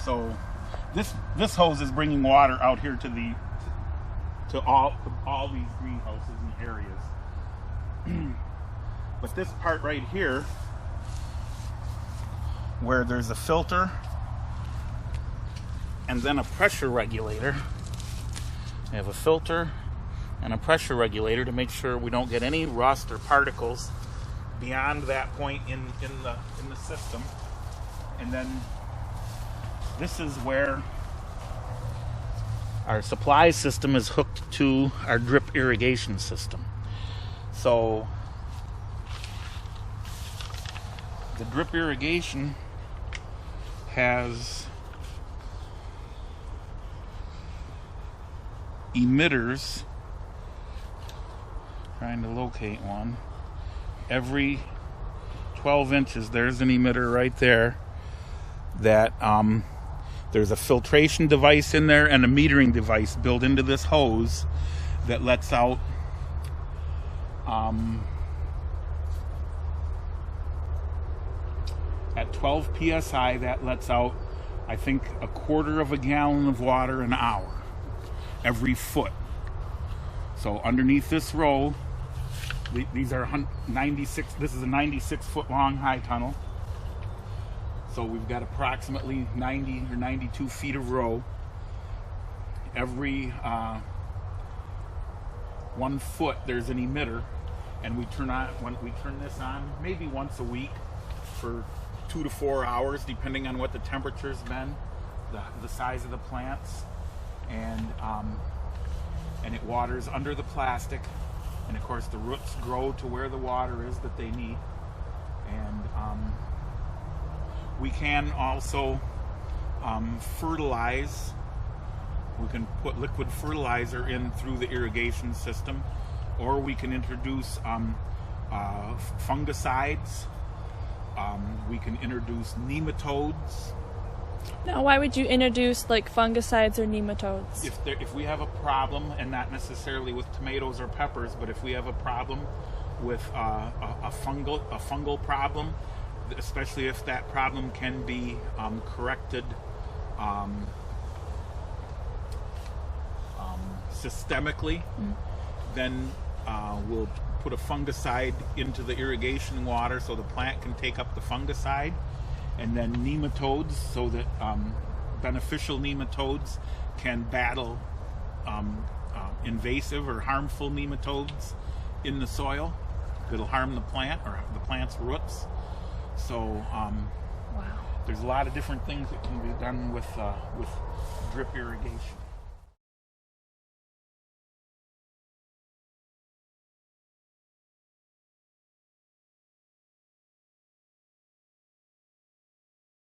So this hose is bringing water out here to all these greenhouses and areas. But this part right here, where there's a filter and then a pressure regulator, we have a filter and a pressure regulator to make sure we don't get any rust or particles beyond that point in the system. And then this is where our supply system is hooked to our drip irrigation system. So the drip irrigation has emitters, trying to locate one, every 12 inches. There's an emitter right there that there's a filtration device in there and a metering device built into this hose that lets out at 12 psi, that lets out, I think, 1/4 of a gallon of water an hour every foot. So underneath this row, these are 96, this is a 96 foot long high tunnel. So we've got approximately 90 or 92 feet of row. Every 1 foot there's an emitter, and we turn this on maybe once a week for 2 to 4 hours, depending on what the temperature's been, the size of the plants, and it waters under the plastic, and of course the roots grow to where the water is that they need. And we can also fertilize. We can put liquid fertilizer in through the irrigation system, or we can introduce fungicides. We can introduce nematodes. Now, why would you introduce like fungicides or nematodes? If we have a problem, and not necessarily with tomatoes or peppers, but if we have a problem with a fungal problem, especially if that problem can be corrected systemically, then we'll put a fungicide into the irrigation water so the plant can take up the fungicide, and then nematodes so that beneficial nematodes can battle invasive or harmful nematodes in the soil that'll harm the plant or the plant's roots. So wow. There's a lot of different things that can be done with drip irrigation.